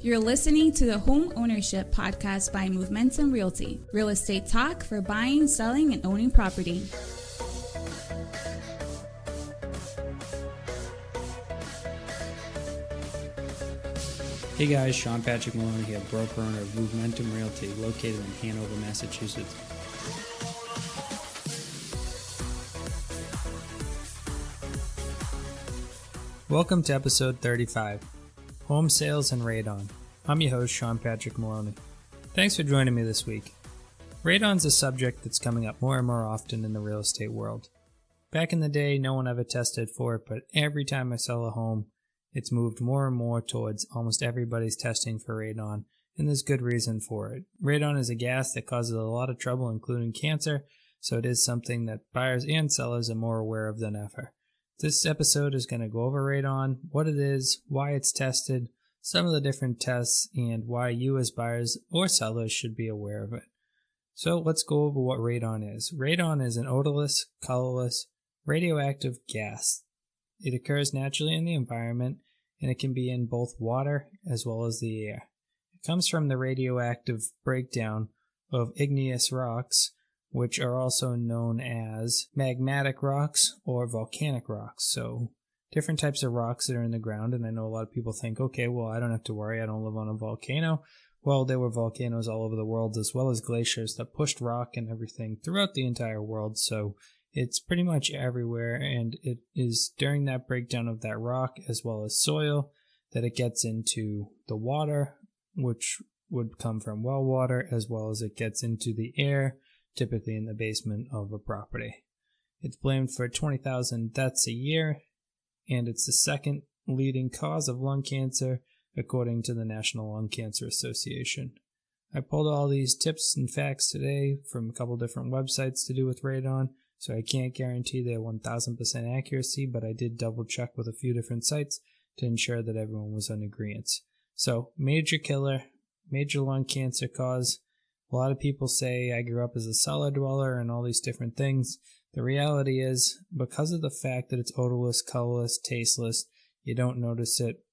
You're listening to the Homeownership podcast by Momentum Realty, real estate talk for buying, selling, and owning property. Hey guys, Sean Patrick Maloney here, broker owner of Momentum Realty, located in Hanover, Massachusetts. Welcome to episode 35, Home Sales and Radon. I'm your host, Sean Patrick Maloney. Thanks for joining me this week. Radon's a subject that's coming up more and more often in the real estate world. Back in the day, no one ever tested for it, but every time I sell a home, it's moved more and more towards almost everybody's testing for radon, and there's good reason for it. Radon is a gas that causes a lot of trouble, including cancer, so it is something that buyers and sellers are more aware of than ever. This episode is going to go over radon, what it is, why it's tested, some of the different tests, and why you as buyers or sellers should be aware of it. So let's go over what radon is. Radon is an odorless, colorless, radioactive gas. It occurs naturally in the environment, and it can be in both water as well as the air. It comes from the radioactive breakdown of igneous rocks, which are also known as magmatic rocks or volcanic rocks. So different types of rocks that are in the ground, and I know a lot of people think, okay, well, I don't have to worry, I don't live on a volcano. Well, there were volcanoes all over the world, as well as glaciers that pushed rock and everything throughout the entire world, so it's pretty much everywhere, and it is during that breakdown of that rock as well as soil that it gets into the water, which would come from well water, as well as it gets into the air, typically in the basement of a property. It's blamed for 20,000 deaths a year, and it's the second leading cause of lung cancer, according to the National Lung Cancer Association. I pulled all these tips and facts today from a couple different websites to do with radon, so I can't guarantee their 1000% accuracy, but I did double check with a few different sites to ensure that everyone was in agreement. So, major killer, major lung cancer cause. A lot of people say I grew up as a cellar dweller and all these different things. The reality is, because of the fact that it's odorless, colorless, tasteless, you don't notice it.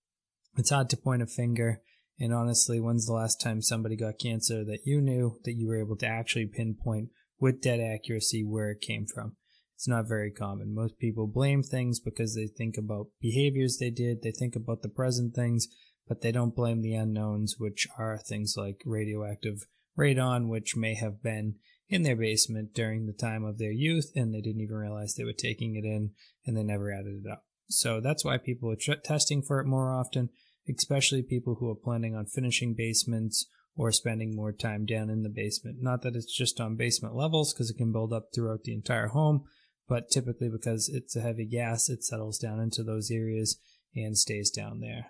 It's hard to point a finger, and honestly, when's the last time somebody got cancer that you knew that you were able to actually pinpoint with dead accuracy where it came from? It's not very common. Most people blame things because they think about behaviors they did, they think about the present things, but they don't blame the unknowns, which are things like radioactive radon, which may have been in their basement during the time of their youth, and they didn't even realize they were taking it in, and they never added it up. So that's why people are testing for it more often, especially people who are planning on finishing basements or spending more time down in the basement. Not that it's just on basement levels, because it can build up throughout the entire home, but typically because it's a heavy gas, it settles down into those areas and stays down there.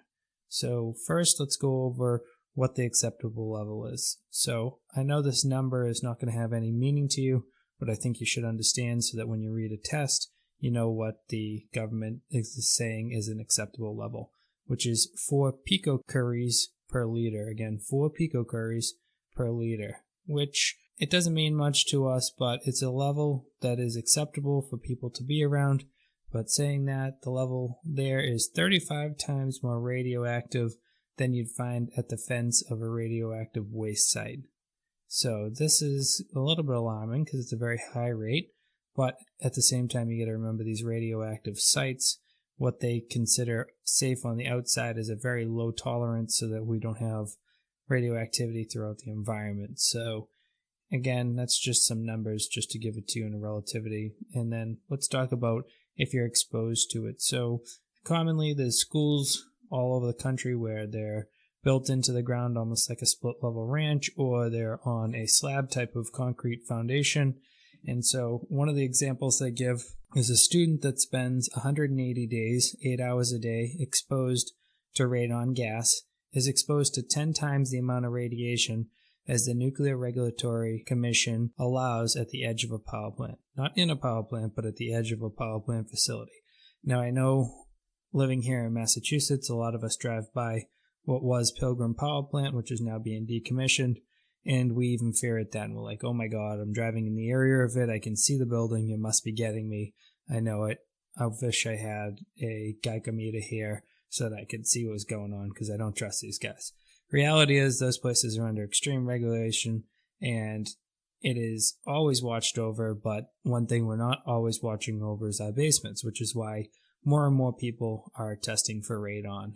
So first, let's go over what the acceptable level is. So I know this number is not going to have any meaning to you, but I think you should understand so that when you read a test, you know what the government is saying is an acceptable level, which is 4 picocuries per liter. Again, 4 picocuries per liter, which it doesn't mean much to us, but it's a level that is acceptable for people to be around. But saying that, the level there is 35 times more radioactive than you'd find at the fence of a radioactive waste site. So this is a little bit alarming because it's a very high rate, but at the same time you got to remember these radioactive sites, what they consider safe on the outside is a very low tolerance so that we don't have radioactivity throughout the environment. So again, that's just some numbers just to give it to you in a relativity. And then let's talk about if you're exposed to it. So commonly there's schools all over the country where they're built into the ground almost like a split level ranch, or they're on a slab type of concrete foundation. And so one of the examples they give is a student that spends 180 days, 8 hours a day, exposed to radon gas, is exposed to 10 times the amount of radiation as the Nuclear Regulatory Commission allows at the edge of a power plant. Not in a power plant, but at the edge of a power plant facility. Now I know living here in Massachusetts, a lot of us drive by what was Pilgrim Power Plant, which is now being decommissioned, and we even fear it then. We're like, oh my god, I'm driving in the area of it, I can see the building, it must be getting me. I know it. I wish I had a Geico meter here so that I could see what was going on, because I don't trust these guys. Reality is those places are under extreme regulation and it is always watched over, but one thing we're not always watching over is our basements, which is why more and more people are testing for radon.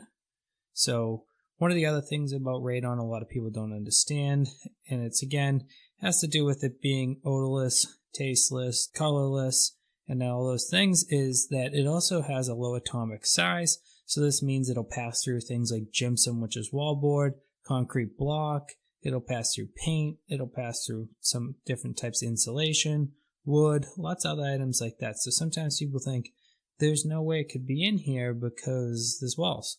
So one of the other things about radon a lot of people don't understand, and it's again has to do with it being odorless, tasteless, colorless, and all those things, is that it also has a low atomic size. So this means it'll pass through things like gypsum, which is wallboard, concrete block, it'll pass through paint, it'll pass through some different types of insulation, wood, lots of other items like that. So sometimes people think there's no way it could be in here because there's walls.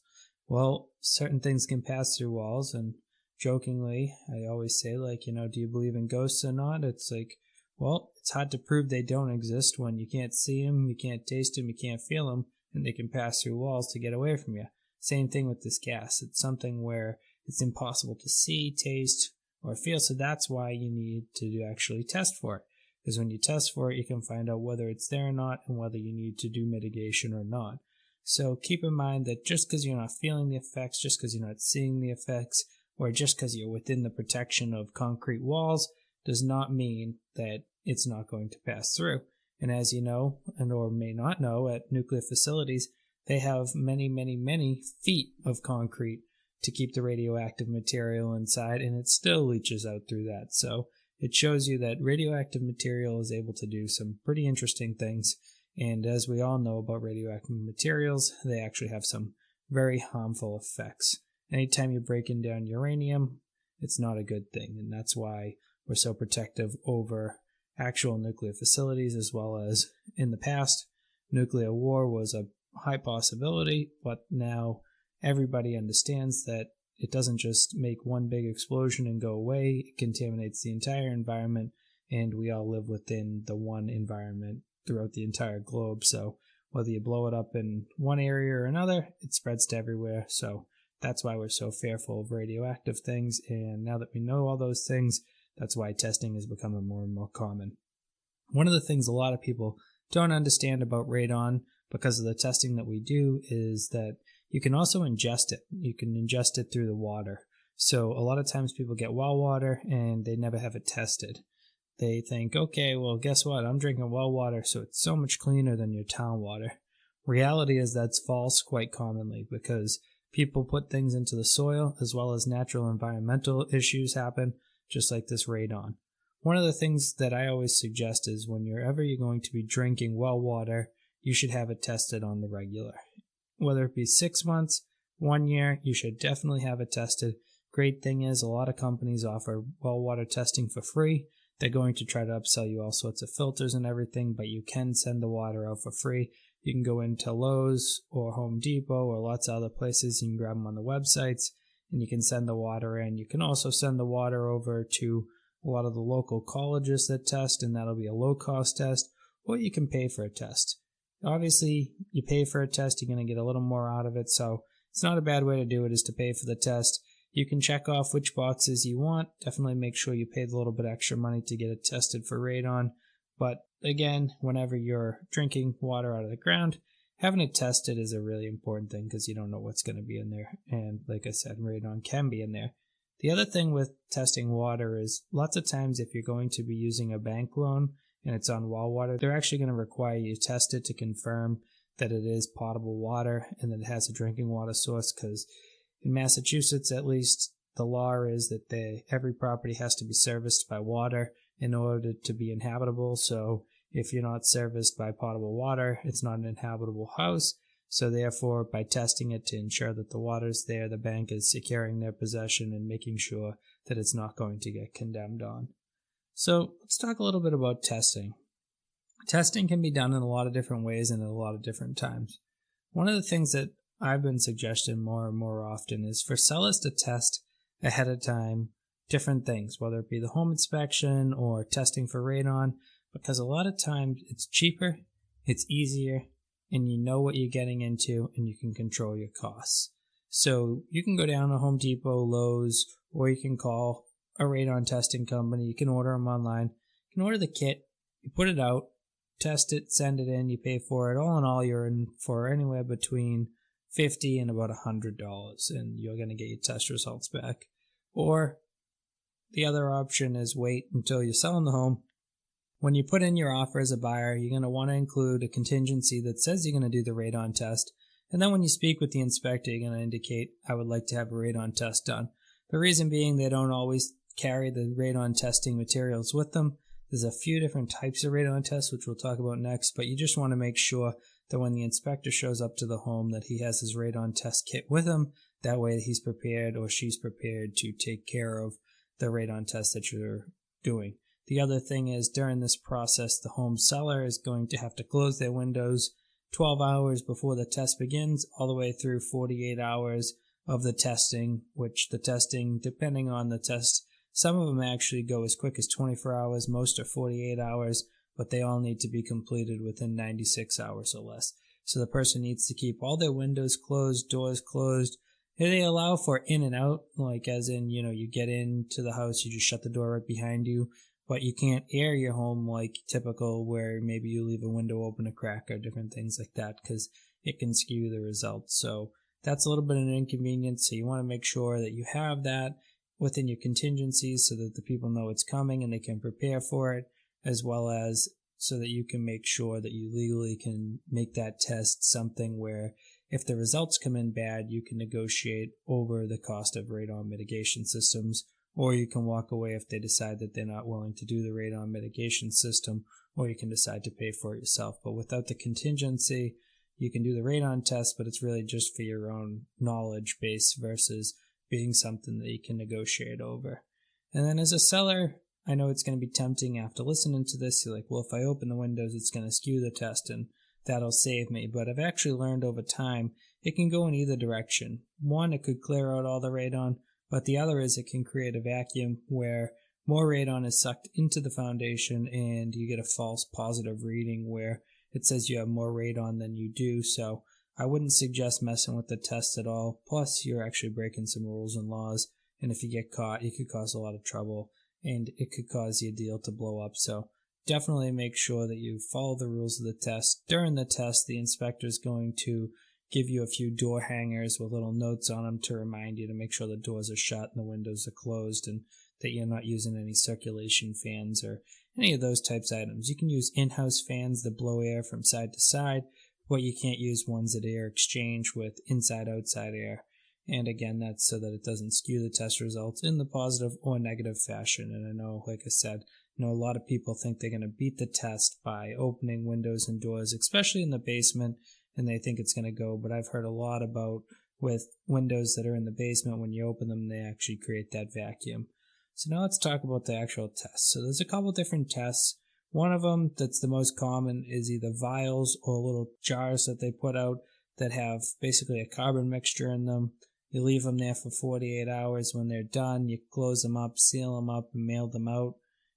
Well, certain things can pass through walls, and jokingly, I always say, do you believe in ghosts or not? It's like, well, it's hard to prove they don't exist when you can't see them, you can't taste them, you can't feel them, and they can pass through walls to get away from you. Same thing with this gas. It's something where it's impossible to see, taste, or feel, so that's why you need to actually test for it. Because when you test for it, you can find out whether it's there or not and whether you need to do mitigation or not. So keep in mind that just because you're not feeling the effects, just because you're not seeing the effects, or just because you're within the protection of concrete walls, does not mean that it's not going to pass through. And as you know, and or may not know, at nuclear facilities, they have many, many, many feet of concrete to keep the radioactive material inside, and it still leaches out through that. So it shows you that radioactive material is able to do some pretty interesting things. And as we all know about radioactive materials, they actually have some very harmful effects. Anytime you're breaking down uranium, it's not a good thing. And that's why we're so protective over actual nuclear facilities, as well as in the past, nuclear war was a high possibility, but now everybody understands that it doesn't just make one big explosion and go away. It contaminates the entire environment, and we all live within the one environment throughout the entire globe. So whether you blow it up in one area or another, it spreads to everywhere. So that's why we're so fearful of radioactive things. And now that we know all those things, that's why testing is becoming more and more common. One of the things a lot of people don't understand about radon, because of the testing that we do, is that you can also ingest it. You can ingest it through the water. So a lot of times people get well water and they never have it tested. They think, okay, well, guess what? I'm drinking well water, so it's so much cleaner than your town water. Reality is that's false quite commonly, because people put things into the soil, as well as natural environmental issues happen, just like this radon. One of the things that I always suggest is whenever you're going to be drinking well water, you should have it tested on the regular. Whether it be 6 months, 1 year, you should definitely have it tested. Great thing is a lot of companies offer well water testing for free. They're going to try to upsell you all sorts of filters and everything, but you can send the water out for free. You can go into Lowe's or Home Depot or lots of other places. You can grab them on the websites, and you can send the water in. You can also send the water over to a lot of the local colleges that test, and that'll be a low-cost test, or you can pay for a test. Obviously, you pay for a test, you're going to get a little more out of it, so it's not a bad way to do it, is to pay for the test. You can check off which boxes you want. Definitely make sure you pay the little bit extra money to get it tested for radon. But again, whenever you're drinking water out of the ground, having it tested is a really important thing, because you don't know what's going to be in there. And like I said, radon can be in there. The other thing with testing water is lots of times if you're going to be using a bank loan and it's on well water, they're actually going to require you to test it to confirm that it is potable water and that it has a drinking water source, because in Massachusetts, at least, the law is that every property has to be serviced by water in order to be inhabitable. So if you're not serviced by potable water, it's not an inhabitable house. So therefore, by testing it to ensure that the water's there, the bank is securing their possession and making sure that it's not going to get condemned on. So let's talk a little bit about testing. Testing can be done in a lot of different ways and at a lot of different times. One of the things that I've been suggesting more and more often is for sellers to test ahead of time different things, whether it be the home inspection or testing for radon, because a lot of times it's cheaper, it's easier, and you know what you're getting into, and you can control your costs. So you can go down to Home Depot, Lowe's, or you can call a radon testing company. You can order them online. You can order the kit, you put it out, test it, send it in, you pay for it. All in all, you're in for anywhere between $50 and about $100, and you're going to get your test results back. Or the other option is wait until you're selling the home. When you put in your offer as a buyer, you're going to want to include a contingency that says you're going to do the radon test. And then when you speak with the inspector, you're going to indicate, I would like to have a radon test done. The reason being they don't always carry the radon testing materials with them. There's a few different types of radon tests, which we'll talk about next, but you just want to make sure that when the inspector shows up to the home that he has his radon test kit with him. That way he's prepared or she's prepared to take care of the radon test that you're doing. The other thing is during this process, the home seller is going to have to close their windows 12 hours before the test begins, all the way through 48 hours of the testing, which the testing, depending on the test, some of them actually go as quick as 24 hours, most are 48 hours, but they all need to be completed within 96 hours or less. So the person needs to keep all their windows closed, doors closed. They allow for in and out, like as in, you get into the house, you just shut the door right behind you, but you can't air your home like typical where maybe you leave a window open a crack or different things like that because it can skew the results. So that's a little bit of an inconvenience. So you want to make sure that you have that within your contingencies so that the people know it's coming and they can prepare for it, as well as so that you can make sure that you legally can make that test something where if the results come in bad, you can negotiate over the cost of radon mitigation systems, or you can walk away if they decide that they're not willing to do the radon mitigation system, or you can decide to pay for it yourself. But without the contingency, you can do the radon test, but it's really just for your own knowledge base versus being something that you can negotiate over. And then as a seller, I know it's going to be tempting after listening to this. You're like, well, if I open the windows, it's going to skew the test and that'll save me. But I've actually learned over time, it can go in either direction. One, it could clear out all the radon, but the other is it can create a vacuum where more radon is sucked into the foundation and you get a false positive reading where it says you have more radon than you do. So I wouldn't suggest messing with the test at all. Plus, you're actually breaking some rules and laws. And if you get caught, it could cause a lot of trouble and it could cause your deal to blow up. So definitely make sure that you follow the rules of the test. During the test, the inspector is going to give you a few door hangers with little notes on them to remind you to make sure the doors are shut and the windows are closed and that you're not using any circulation fans or any of those types of items. You can use in-house fans that blow air from side to side, but you can't use ones that air exchange with inside-outside air. And again, that's so that it doesn't skew the test results in the positive or negative fashion. And I know, like I said, a lot of people think they're going to beat the test by opening windows and doors, especially in the basement, and they think it's going to go. But I've heard a lot about with windows that are in the basement, when you open them, they actually create that vacuum. So now let's talk about the actual test. So there's a couple different tests. One of them that's the most common is either vials or little jars that they put out that have basically a carbon mixture in them. You leave them there for 48 hours. When they're done, you close them up, seal them up, and mail them out.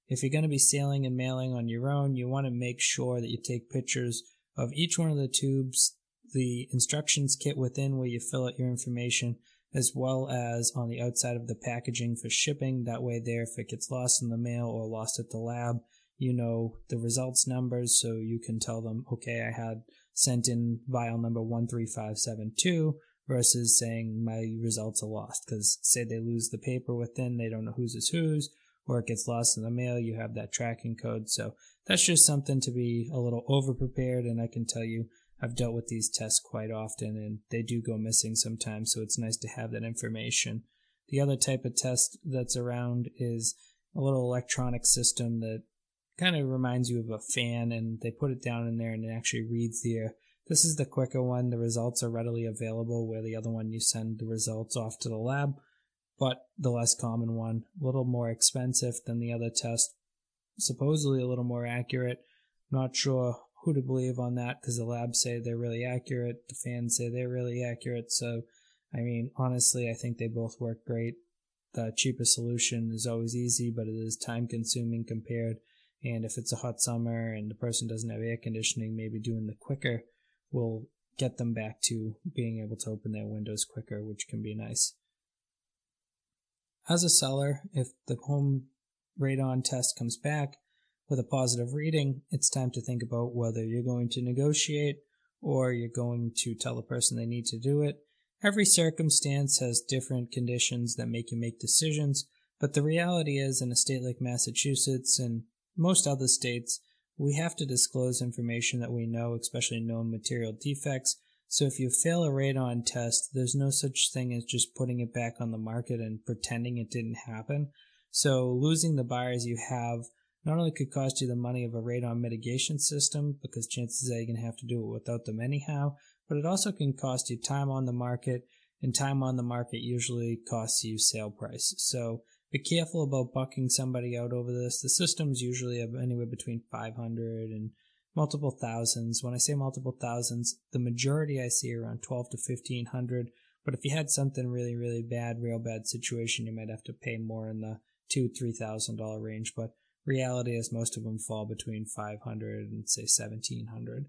If you're going to be sealing and mailing on your own, you want to make sure that you take pictures of each one of the tubes, the instructions kit within where you fill out your information, as well as on the outside of the packaging for shipping. That way there, if it gets lost in the mail or lost at the lab, you know the results numbers, so you can tell them, okay, I had sent in vial number 13572 versus saying my results are lost. Because say they lose the paper within, they don't know whose is whose, or it gets lost in the mail, you have that tracking code. So that's just something to be a little over-prepared, and I can tell you I've dealt with these tests quite often, and they do go missing sometimes, so it's nice to have that information. The other type of test that's around is a little electronic system that kind of reminds you of a fan, and they put it down in there and it actually reads the air. This is the quicker one. The results are readily available, where the other one you send the results off to the lab. But the less common one, a little more expensive than the other test, supposedly a little more accurate. Not sure who to believe on that because the labs say they're really accurate, the fans say they're really accurate. So, I mean, honestly, I think they both work great. The cheapest solution is always easy, but it is time consuming compared. And if it's a hot summer and the person doesn't have air conditioning, maybe doing the quicker will get them back to being able to open their windows quicker, which can be nice. As a seller, if the home radon test comes back with a positive reading, it's time to think about whether you're going to negotiate or you're going to tell the person they need to do it. Every circumstance has different conditions that make you make decisions, but the reality is in a state like Massachusetts and most other states, we have to disclose information that we know, especially known material defects. So if you fail a radon test, there's no such thing as just putting it back on the market and pretending it didn't happen. So losing the buyers you have not only could cost you the money of a radon mitigation system, because chances are you're going to have to do it without them anyhow, but it also can cost you time on the market, and time on the market usually costs you sale price. So be careful about bucking somebody out over this. The systems usually have anywhere between 500 and multiple thousands. When I say multiple thousands, the majority I see around 12 to 1500. But if you had something really, really bad, real bad situation, you might have to pay more in the $2,000-$3,000 range. But reality is most of them fall between 500 and say 1700.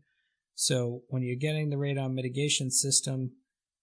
So when you're getting the radon mitigation system,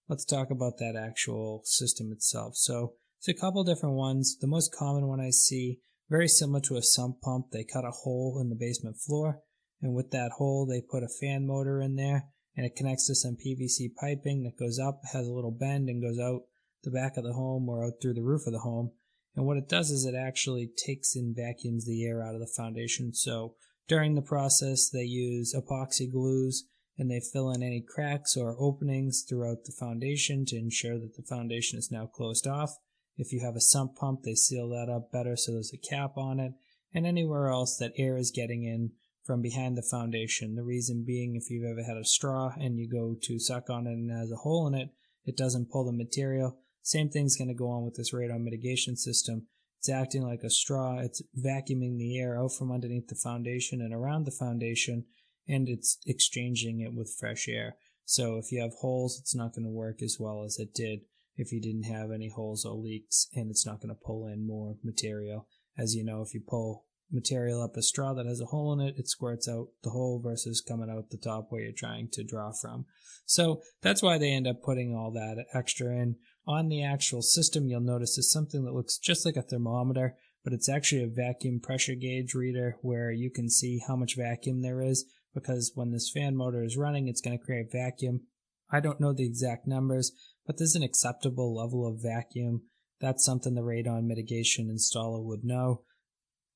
let's talk about that actual system itself. So it's a couple different ones. The most common one I see, very similar to a sump pump. They cut a hole in the basement floor, and with that hole they put a fan motor in there, and it connects to some PVC piping that goes up, has a little bend, and goes out the back of the home or out through the roof of the home. And what it does is it actually takes and vacuums the air out of the foundation. So during the process they use epoxy glues, and they fill in any cracks or openings throughout the foundation to ensure that the foundation is now closed off. If you have a sump pump, they seal that up better so there's a cap on it, and anywhere else that air is getting in from behind the foundation. The reason being, if you've ever had a straw and you go to suck on it and it has a hole in it, it doesn't pull the material. Same thing's going to go on with this radon mitigation system. It's acting like a straw. It's vacuuming the air out from underneath the foundation and around the foundation, and it's exchanging it with fresh air. So if you have holes, it's not going to work as well as it did if you didn't have any holes or leaks, and it's not going to pull in more material. As you know, if you pull material up a straw that has a hole in it, it squirts out the hole versus coming out the top where you're trying to draw from. So that's why they end up putting all that extra in. On the actual system, you'll notice is something that looks just like a thermometer, but it's actually a vacuum pressure gauge reader where you can see how much vacuum there is, because when this fan motor is running, it's going to create vacuum. I don't know the exact numbers, but there's an acceptable level of vacuum. That's something the radon mitigation installer would know.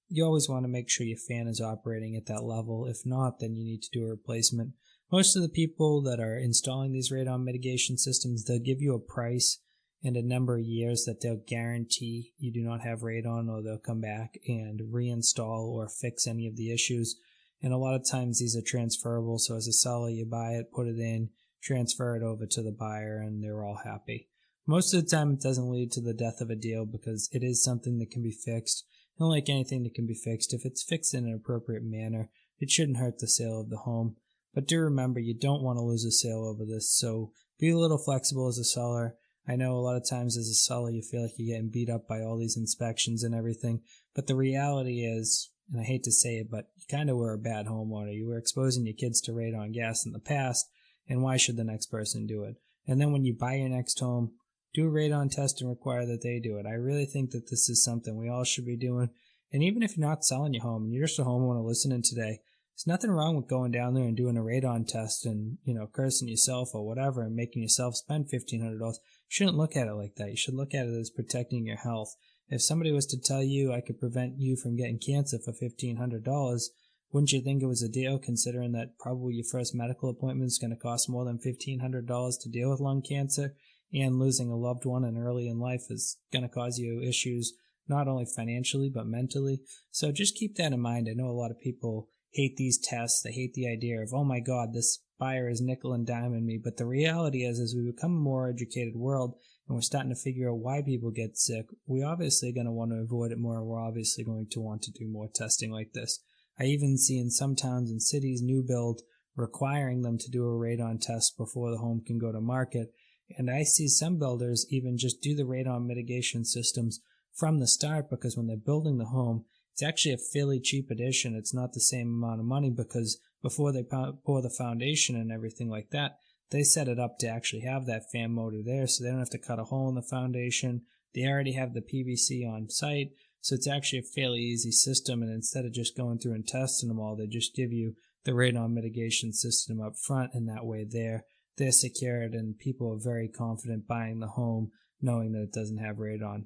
You always want to make sure your fan is operating at that level. If not, then you need to do a replacement. Most of the people that are installing these radon mitigation systems, they'll give you a price and a number of years that they'll guarantee you do not have radon, or they'll come back and reinstall or fix any of the issues. And a lot of times these are transferable, so as a seller you buy it, put it in, transfer it over to the buyer, and they're all happy. Most of the time it doesn't lead to the death of a deal because it is something that can be fixed. And like anything that can be fixed, if it's fixed in an appropriate manner, it shouldn't hurt the sale of the home. But do remember, you don't want to lose a sale over this, so be a little flexible as a seller. I know a lot of times as a seller you feel like you're getting beat up by all these inspections and everything, but the reality is, and I hate to say it, but you kind of were a bad homeowner. You were exposing your kids to radon gas in the past, and why should the next person do it? And then when you buy your next home, do a radon test and require that they do it. I really think that this is something we all should be doing. And even if you're not selling your home and you're just a homeowner listening today, there's nothing wrong with going down there and doing a radon test and, cursing yourself or whatever and making yourself spend $1,500. You shouldn't look at it like that. You should look at it as protecting your health. If somebody was to tell you I could prevent you from getting cancer for $1,500, wouldn't you think it was a deal, considering that probably your first medical appointment is going to cost more than $1,500 to deal with lung cancer, and losing a loved one and early in life is going to cause you issues not only financially but mentally? So just keep that in mind. I know a lot of people hate these tests. They hate the idea of, oh my God, this buyer is nickel and diming me. But the reality is, as we become a more educated world and we're starting to figure out why people get sick, we obviously are going to want to avoid it more. We're obviously going to want to do more testing like this. I even see in some towns and cities new build requiring them to do a radon test before the home can go to market. And I see some builders even just do the radon mitigation systems from the start, because when they're building the home, it's actually a fairly cheap addition. It's not the same amount of money, because before they pour the foundation and everything like that, they set it up to actually have that fan motor there, so they don't have to cut a hole in the foundation. They already have the PVC on site, so it's actually a fairly easy system. And instead of just going through and testing them all, they just give you the radon mitigation system up front, and that way they're secured and people are very confident buying the home knowing that it doesn't have radon.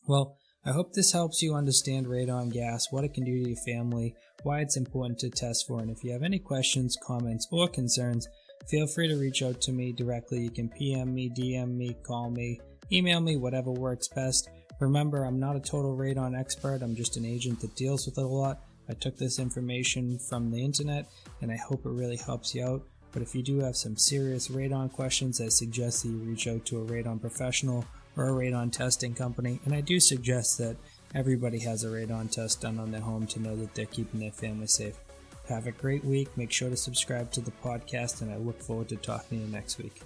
Well, I hope this helps you understand radon gas, what it can do to your family, why it's important to test for, and if you have any questions, comments, or concerns, feel free to reach out to me directly. You can PM me, DM me, call me, email me, whatever works best. Remember, I'm not a total radon expert. I'm just an agent that deals with it a lot. I took this information from the internet, and I hope it really helps you out. But if you do have some serious radon questions, I suggest that you reach out to a radon professional or a radon testing company. And I do suggest that everybody has a radon test done on their home to know that they're keeping their family safe. Have a great week. Make sure to subscribe to the podcast, and I look forward to talking to you next week.